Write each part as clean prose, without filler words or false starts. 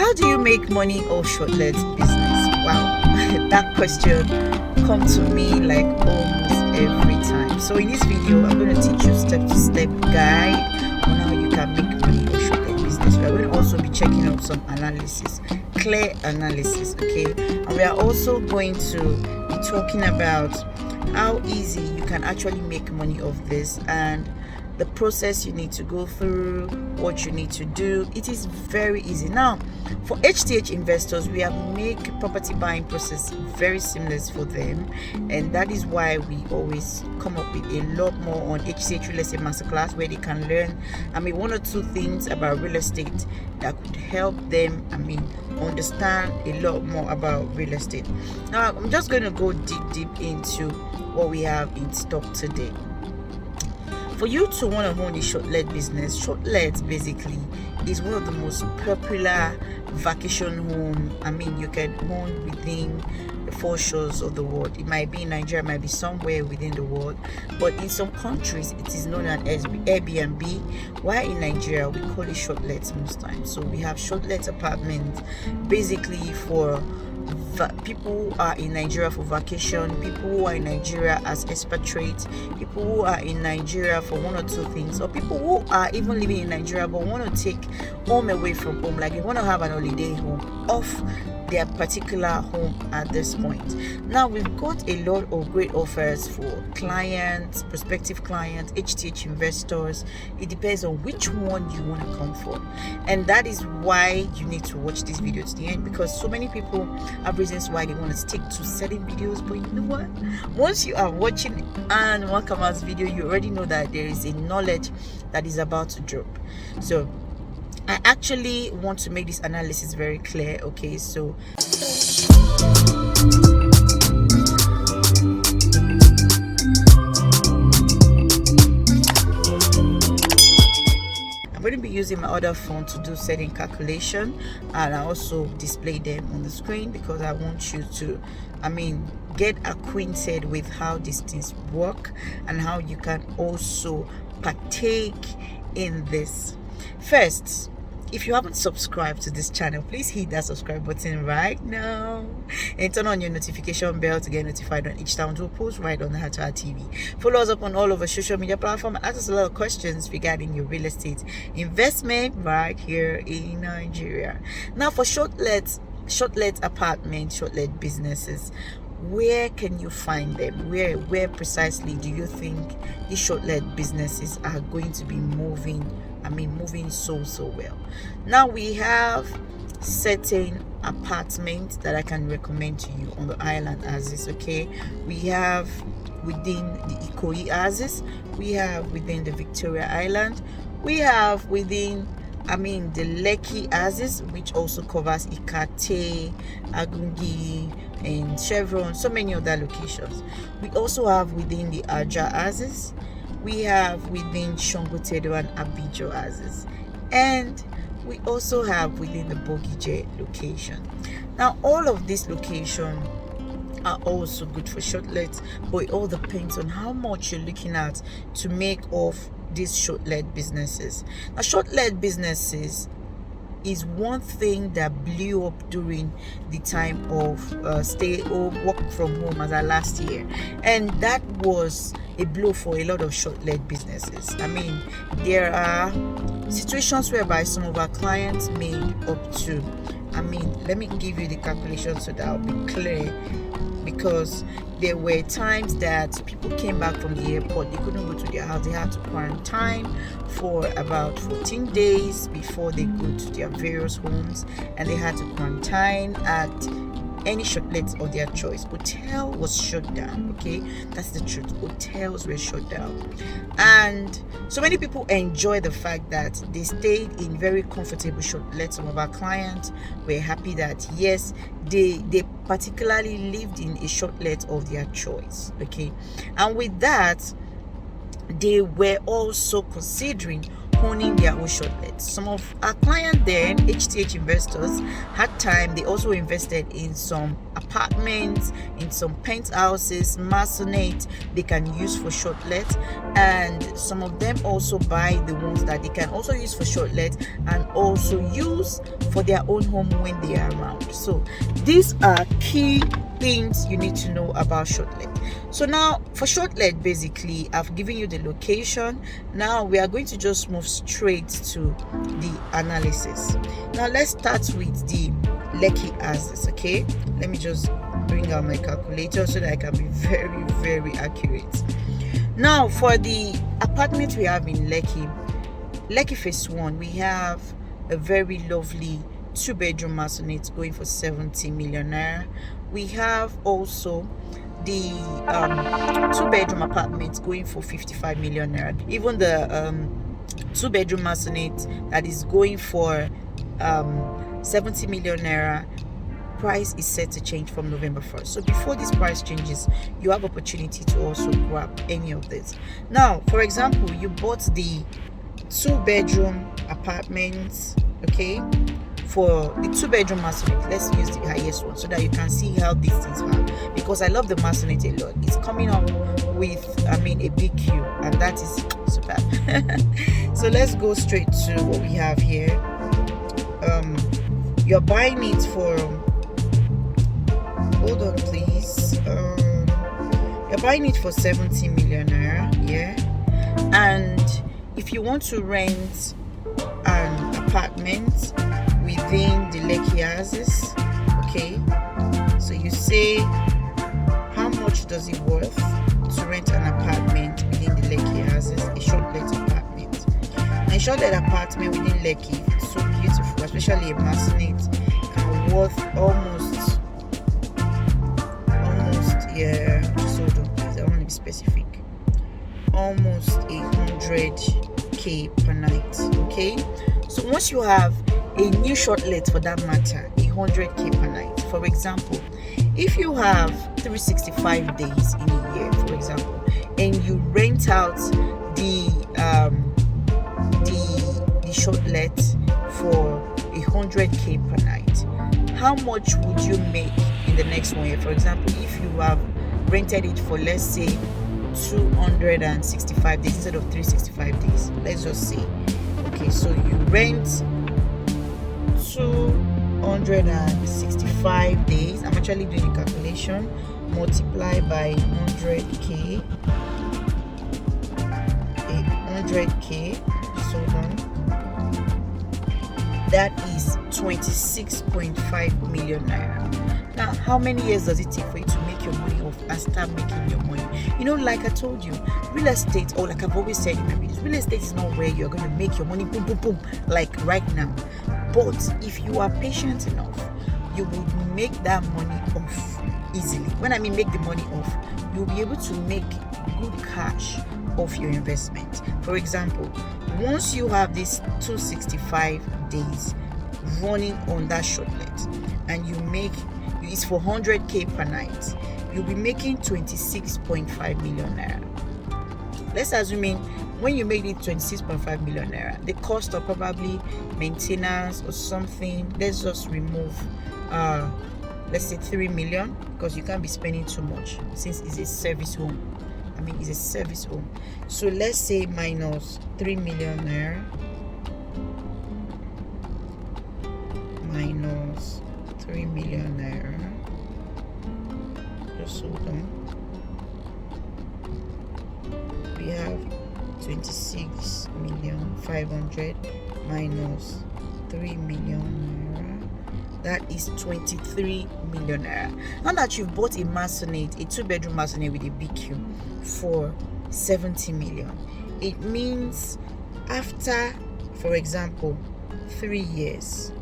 How do you make money off shortlet business? Wow, that question comes to me like almost every time. So in this video, I'm going to teach you step-to-step guide on how you can make money off shortlet business. We are going to also be checking out some analysis, clear analysis, okay? And we are also going to be talking about how easy you can actually make money off this and the process you need to go through, what you need to do. It is very easy. Now, for HTH investors, we have made property buying process very seamless for them, and that is why we always come up with a lot more on HTH Real Estate Masterclass, where they can learn, one or two things about real estate that could help them, understand a lot more about real estate. Now, I'm just going to go deep into what we have in stock today. For you to want to own a shortlet business, shortlet basically is one of the most popular vacation home. You can own within the 4 shores of the world. It might be in Nigeria, it might be somewhere within the world, but in some countries it is known as Airbnb, while in Nigeria we call it shortlets most times. So we have shortlet apartments basically for people who are in Nigeria for vacation, people who are in Nigeria as expatriates, people who are in Nigeria for 1 or 2 things, or people who are even living in Nigeria but want to take home away from home, like they want to have an holiday home off their particular home at this point. Now we've got a lot of great offers for clients, prospective clients, HTH investors. It depends on which one you want to come for, and that is why you need to watch this video to the end, because so many people have reasons why they want to stick to certain videos. But you know what, once you are watching and Wakama's video, you already know that there is a knowledge that is about to drop. So I actually want to make this analysis very clear, okay? So I'm going to be using my other phone to do certain calculation, and I also display them on the screen because I want you to get acquainted with how these things work and how you can also partake in this. First, if you haven't subscribed to this channel, please hit that subscribe button right now and turn on your notification bell to get notified on each time we'll post right on the Hatcha TV. Follow us up on all of our social media platforms and ask us a lot of questions regarding your real estate investment right here in Nigeria. Now, for shortlet apartments, shortlet businesses, where can you find them? Where precisely do you think these shortlet businesses are going to be moving so well? Now we have certain apartments that I can recommend to you on the island axis, okay? We have within the Ikoyi axis, we have within the Victoria Island, we have within the Lekki axis, which also covers Ikate, Agungi, and Chevron, so many other locations. We also have within the Aja axis, we have within Shongotedo and Abijo axis, and we also have within the Bogije location. Now, all of these locations are also good for shortlets, but it all depends on how much you're looking at to make off these shortlet businesses. Now, shortlet businesses is one thing that blew up during the time of stay home, work from home as last year, and that was a blow for a lot of shortlet businesses. There are situations whereby some of our clients made up to, let me give you the calculation so that I'll be clear, because there were times that people came back from the airport, they couldn't go to their house, they had to quarantine for about 14 days before they go to their various homes, and they had to quarantine at any shortlet of their choice. Hotel was shut down, okay? That's the truth. Hotels were shut down, and so many people enjoy the fact that they stayed in very comfortable shortlets. Some of our clients were happy that yes, they particularly lived in a shortlet of their choice, okay? And with that, they were also considering owning their own shortlets. Some of our clients then, HTH investors, had time. They also invested in some apartments, in some penthouses, masonate they can use for shortlet, and some of them also buy the ones that they can also use for shortlet and also use for their own home when they are around. So these are key things you need to know about shortlet. So now for shortlet, basically I've given you the location. Now we are going to just move straight to the analysis. Now let's start with the Lekki houses. Okay, let me just bring out my calculator so that I can be very, very accurate. Now for the apartment we have in Lekki phase 1, we have a very lovely 2-bedroom masonette going for 70 million naira. We have also the 2-bedroom apartment going for 55 million naira. Even the 2-bedroom masonette that is going for 70 million naira, price is set to change from November 1st. So before this price changes, you have opportunity to also grab any of this. Now, for example, you bought the 2-bedroom apartments, okay, for the 2-bedroom masonette. Let's use the highest one so that you can see how these things are, because I love the masonette a lot. It's coming up with, a big Q, and that is superb. So let's go straight to what we have here. You're buying it for, hold on please, you're buying it for 70 million naira, yeah. And if you want to rent an apartment within the Lekki houses, okay, so you say how much does it worth to rent an apartment within the Lekki houses, a shortlet apartment. And a shortlet apartment within Lekki, it's so beautiful, especially a masonette, can worth almost, yeah, just hold on please, I want to be specific, almost 100k per night. Okay, so once you have a new shortlet, for that matter, 100k per night, for example, if you have 365 days in a year, for example, and you rent out the shortlet for 100k per night, how much would you make in the next 1 year? For example, if you have rented it for, let's say, 265 days instead of 365 days, let's just say, okay, so you rent 265 days, I'm actually doing a calculation, multiply by 100k, so done, that is 26.5 million naira. Now, how many years does it take for you to make your money off and start making your money? You know, like I told you, real estate, or like I've always said in my videos, real estate is not where you're going to make your money boom, boom, boom, like right now. But if you are patient enough, you would make that money off easily. When I mean make the money off, you'll be able to make good cash off your investment. For example, once you have these 265 days running on that shortlet, and you make, it's for 100k per night, you'll be making 26.5 million naira. Let's assume when you made it 26.5 million naira, the cost of probably maintenance or something, let's just remove let's say 3 million, because you can't be spending too much since it's a service home. It's a service home. So let's say minus 3 million naira, minus 3 million naira, just hold on. We have 26,500,000 minus 3 million naira, that is 23 million naira. Now that you've bought a masonette, a 2-bedroom masonette with a BQ for 70 million, it means after, for example, 3 years,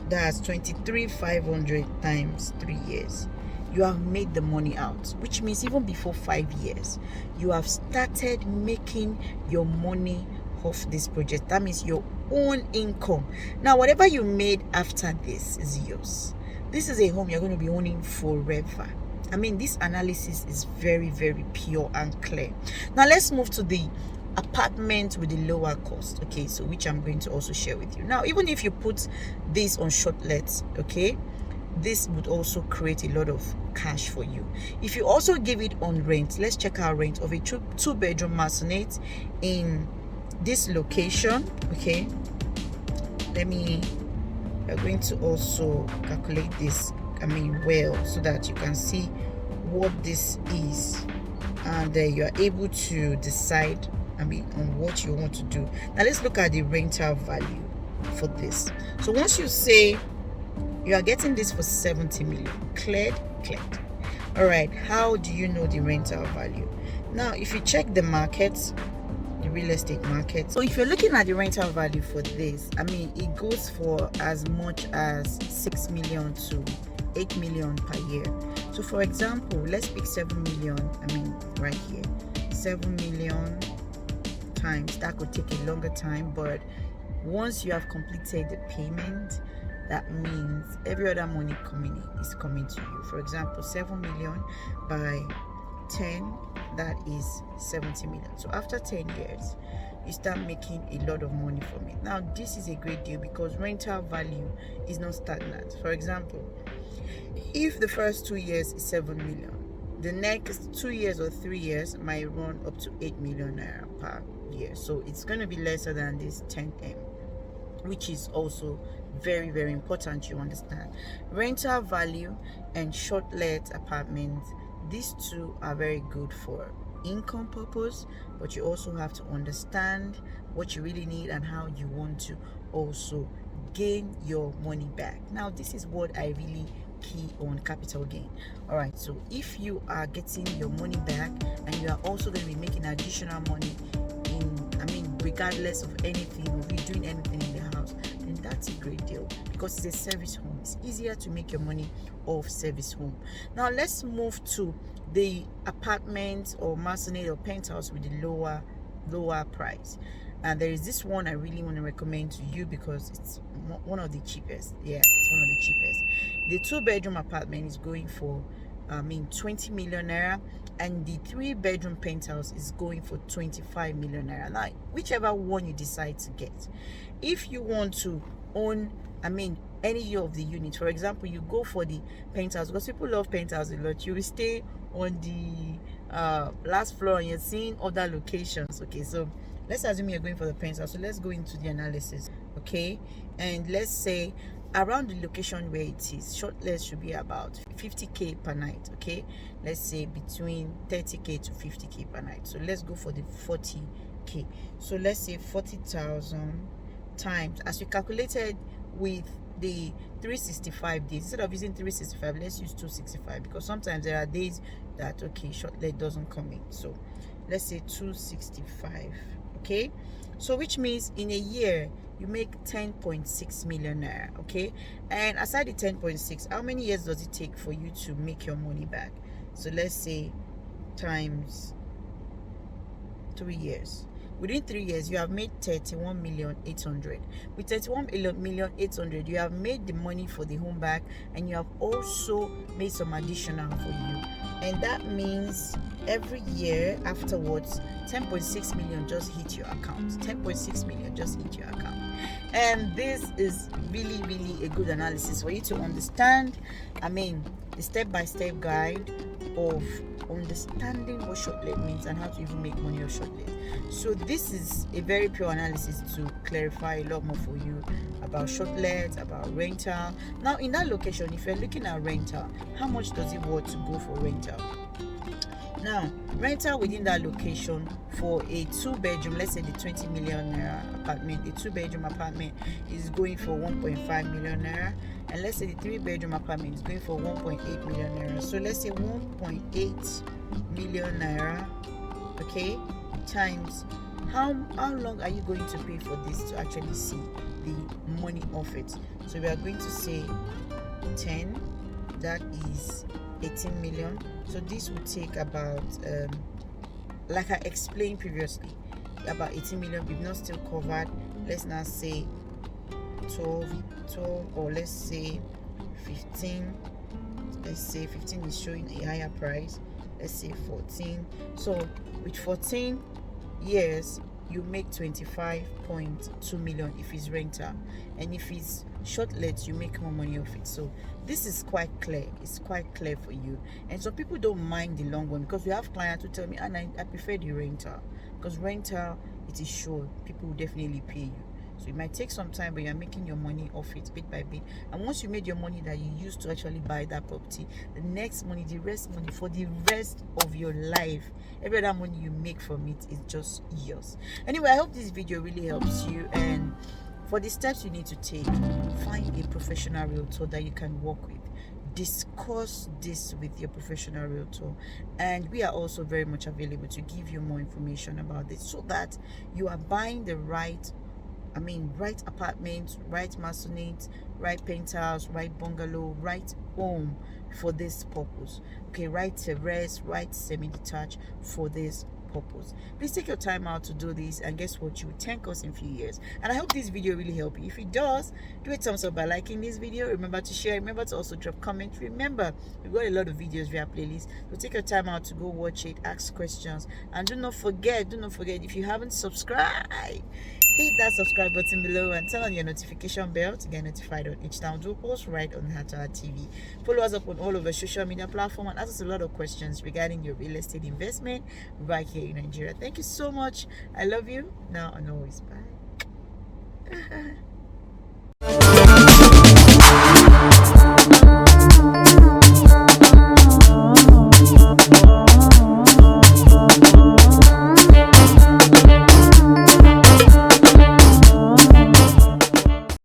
that's 23,500 times 3 years, you have made the money out, which means even before 5 years, you have started making your money off this project. That means your own income. Now, whatever you made after this is yours. This is a home you're going to be owning forever. this analysis is very, very pure and clear. Now let's move to the apartment with the lower cost, okay, so which I'm going to also share with you. Now, even if you put this on Shortlet, okay, this would also create a lot of cash for you. If you also give it on rent, let's check our rent of a two-bedroom maisonette in this location, okay. We're going to also calculate this well, so that you can see what this is, and you are able to decide on what you want to do. Now let's look at the rental value for this. So once you say you are getting this for 70 million, cleared. All right, how do you know the rental value? Now if you check the market, the real estate market, so if you're looking at the rental value for this, it goes for as much as 6 million to 8 million per year. So for example, let's pick 7 million, right here, 7 million times, that could take a longer time, but once you have completed the payment, that means every other money is coming to you. For example, 7 million by 10, that is 70 million. So after 10 years, you start making a lot of money from it. Now this is a great deal because rental value is not stagnant. For example, if the first 2 years is 7 million, the next 2 years or 3 years might run up to 8 million naira per year. So it's going to be lesser than this 10M, which is also very, very important. You understand, rental value and shortlet apartments, these two are very good for income purpose, but you also have to understand what you really need and how you want to also gain your money back. Now this is what I really key on capital gain. All right, so if you are getting your money back and you are also going to be making additional money regardless of anything, of you doing anything in the house, then that's a great deal because it's a service home. It's easier to make your money off service home. Now let's move to the apartment or maisonette or penthouse with the lower price. And there is this one I really want to recommend to you because it's one of the cheapest. Yeah, it's one of the cheapest. The 2-bedroom apartment is going for 20 million naira, and the 3-bedroom penthouse is going for 25 million naira. Now whichever one you decide to get, if you want to own any of the units, for example, you go for the penthouse because people love penthouse a lot. You will stay on the last floor and you're seeing other locations. Okay, so let's assume you're going for the penthouse. So let's go into the analysis, okay? And let's say around the location where it is, Shortlet should be about 50k per night, okay? Let's say between 30k to 50k per night. So let's go for the 40k. So let's say 40,000 times, as we calculated with the 365 days, instead of using 365, let's use 265 because sometimes there are days that Shortlet doesn't come in. So let's say 265, okay? So which means in a year you make 10.6 million naira, okay? And aside the 10.6, how many years does it take for you to make your money back? So let's say times 3 years. Within 3 years, you have made 31,800,000. With 31,800,000, you have made the money for the home back, and you have also made some additional for you. And that means every year afterwards, 10.6 million just hit your account. 10.6 million just hit your account. And this is really, really a good analysis for you to understand, the step-by-step guide of understanding what Shortlet means and how to even make money of Shortlet. So this is a very pure analysis to clarify a lot more for you about Shortlet, about rental. Now in that location, if you're looking at rental, how much does it worth to go for rental? Now rental within that location for a 2-bedroom, let's say the 20 million naira apartment, the 2-bedroom apartment is going for 1.5 million naira, and let's say the 3-bedroom apartment is going for 1.8 million naira. So let's say 1.8 million naira, okay, times how long are you going to pay for this to actually see the money of it? So we are going to say 10, that is 18 million. So this would take about like I explained previously, about 18 million. We've not still covered, let's not say 12, or let's say 15, let's say 15 is showing a higher price, let's say 14. So with 14 years, you make 25.2 million if it's rental, and if it's shortlet, you make more money off it. So this is quite clear. It's quite clear for you. And some people don't mind the long one, because we have clients who tell me, and I prefer the rental, because rental, it is sure people will definitely pay you. So it might take some time, but you're making your money off it bit by bit. And once you made your money that you used to actually buy that property, the next money, the rest money for the rest of your life, every other money you make from it is just yours. Anyway, I hope this video really helps you. And for the steps you need to take, find a professional realtor that you can work with. Discuss this with your professional realtor, and we are also very much available to give you more information about this, so that you are buying the right apartment, right maisonette, right penthouse, right bungalow, right home for this purpose. Okay, right terrace, right semi-detached for this purpose. Please take your time out to do this, and guess what? You will thank us in a few years. And I hope this video really helped you. If it does, do a thumbs up by liking this video. Remember to share. Remember to also drop comments. Remember, we've got a lot of videos via playlist, so take your time out to go watch it, ask questions, and do not forget, if you haven't subscribed, hit that subscribe button below and turn on your notification bell to get notified on each time we post right on Hatara TV. Follow us up on all of the social media platforms and ask us a lot of questions regarding your real estate investment right here in Nigeria. Thank you so much. I love you now and always. Bye.